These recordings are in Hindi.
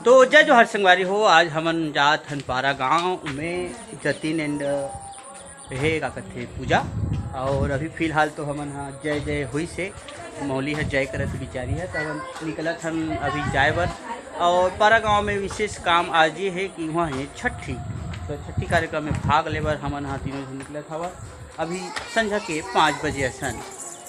तो जय जोहार संगवारी हो। आज हमन जात हनपारा गांव में जतिन एंड हे का कथे पूजा। और अभी फिलहाल तो हमन हाँ जय जय हुई से मौली है जय करत बिचारी है, तो हम निकलत हम अभी जाए बर। और पारा गांव में विशेष काम आज ये है कि वहाँ है छठी, तो छठी कार्यक्रम में भाग ले बर हमन हाँ तीनों से निकलत हवा। अभी संझा के 5 बजे असन,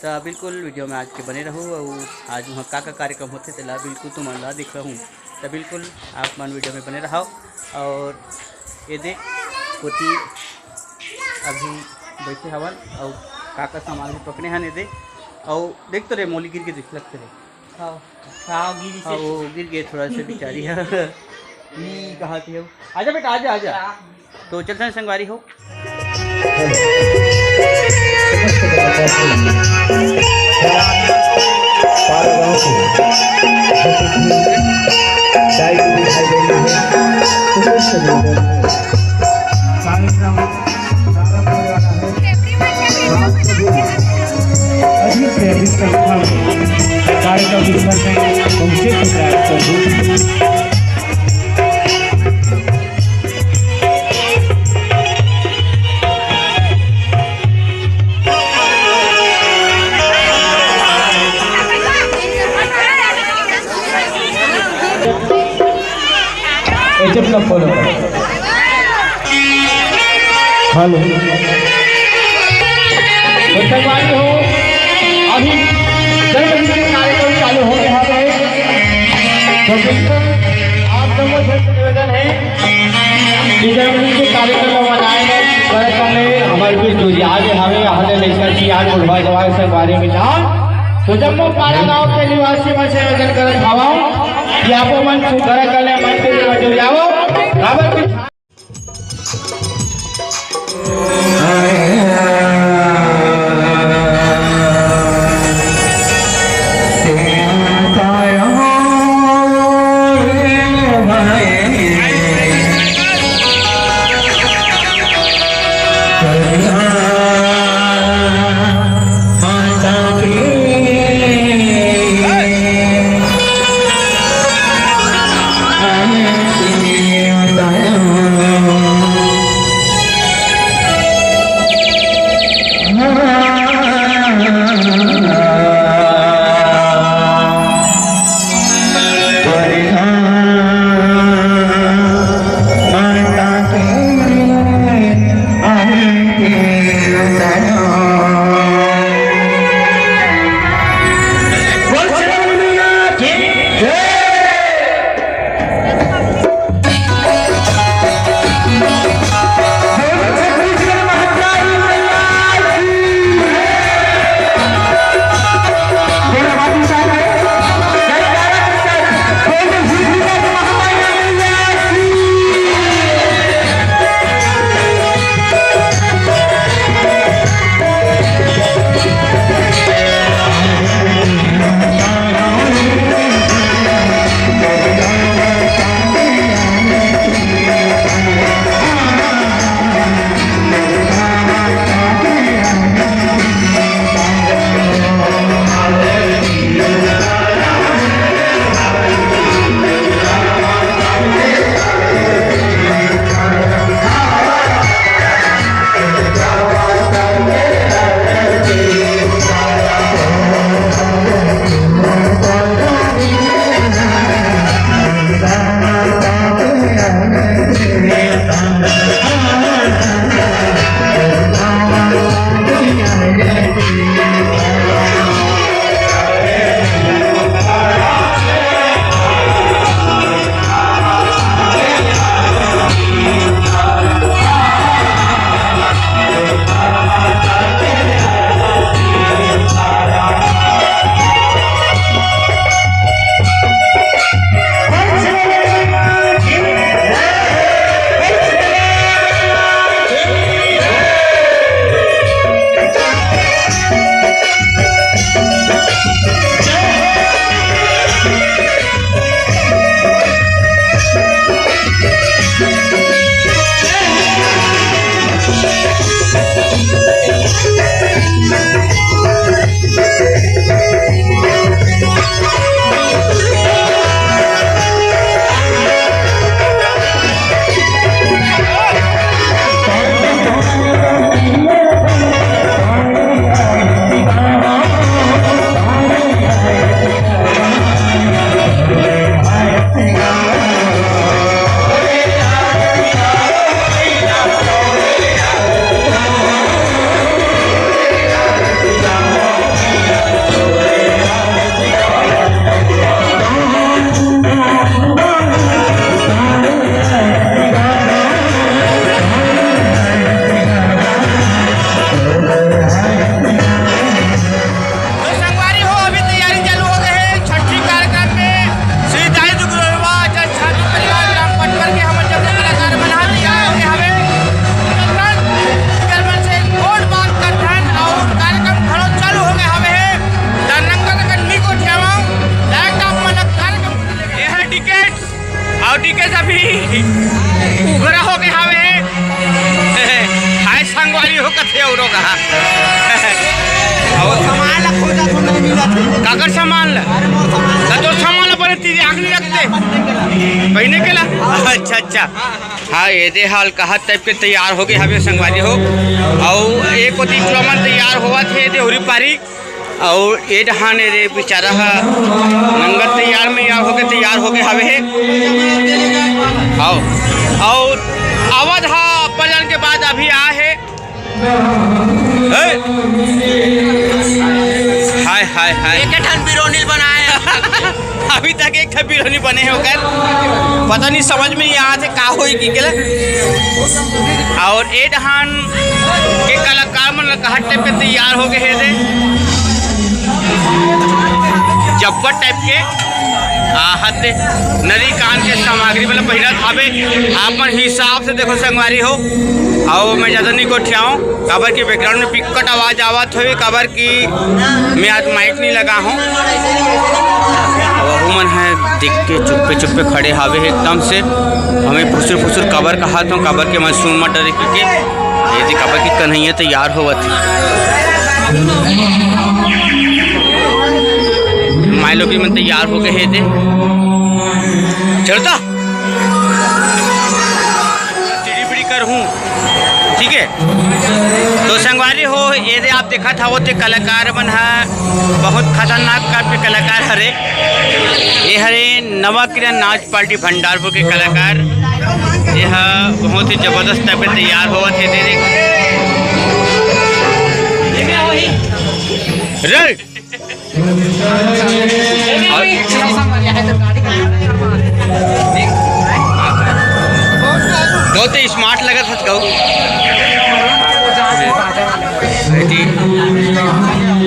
तो बिल्कुल वीडियो में आज के बने रहूँ। और आज वहाँ का कार्यक्रम होते तेला बिल्कुल तुम ला दिख रहूँ, तो बिल्कुल आप मन वीडियो में बने रहो। और ये दे पोती अभी बैठे हवन और काका सामान भी पकड़े हैं दे। और देख तो रे मौली गिर के दिख लगते रे, वो गिर गए थोड़ा सा बेचारी है। कहा थी आजा बेटा आजा आजा। तो चलते हैं संगवारी हो। हेलो संगवारी हो, अभी जन्मदिन कार्यक्रम चालू हो रहा है, तो बिल्कुल आप लोगों से निवेदन है कि जन्मदिन के कार्यक्रम मनाए करने हमारे बीच दूरी आज हमें हमें लेकर की आज बुढ़वा जवान संगवारी में जाओ। तो जब मैं पारा गांव के निवासी मन से निवेदन कर भावाओं कि आप मन सुधर कर ले मन से जुड़ जाओ। और टीके सभी उघरा हो के हवे हाय संगवारी हो कथे औरो कहा और सामान ला खोजा तो नहीं मिला काकर सामान ला तो सामान ला पर तीजे आग नहीं रखते पहने केला अच्छा अच्छा हाँ ये दे हाल कहा टाइप के तैयार हो गए हवे संगवारी हो और एक ओती क्लमन तैयार हुआ थे दे होरी पारी और ये डहाने रे बेचारा नंगर तैयार में यार हो गए हवे और आवाज हा पलन के बाद अभी आ है हाय हाय हाय एक ठन बिरोनील बनाए अभी तक एक ठन बिरोनी बने हैं होकर पता नहीं समझ में यहाँ से का होई की केला और ए डहान के कलाकार मन कहा टाइप के तैयार हो गए हैं जब्बर टाइप के आहत नदी कान के सामग्री मतलब पहिरा थावे आपन हिसाब से देखो संगवारी हो और मैं ज़्यादा नहीं को ठियाऊँ काबर की बैकग्राउंड में पिक्कट आवाज़ आवत हुई काबर की मैं आज माइक नहीं लगा हूँ मन है दिख के चुप्पे चुप्पे खड़े हावे एकदम से हमें फुसुर फुसुर कबर कहा तो कबर के मैं सुन मटर के ये कबर की कन्हैया तैयार होवत माई लोग मन तैयार हो गए थे चलता चिड़ी बिड़ी कर हूँ ठीक है तो संगवारी हो ये दे आप देखा था वो ते कलाकार मन है बहुत खतरनाक टाइप के कलाकार हरे ये हरे नवा किरण नाच पार्टी भंडारपुर के कलाकार यह बहुत ही जबरदस्त टाइप के तैयार हुआ थे दे राइट बहुत ही स्मार्ट लगा था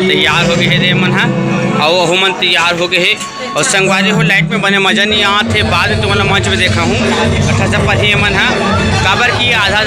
तैयार हो गए है मन है और वह मन तैयार हो गए है और संगवारी हो लाइट में बने मजा नहीं यहाँ थे बाद में तुम्हारा मंच में देखा हूँ अच्छा सब पर ही मन है काबर की आधा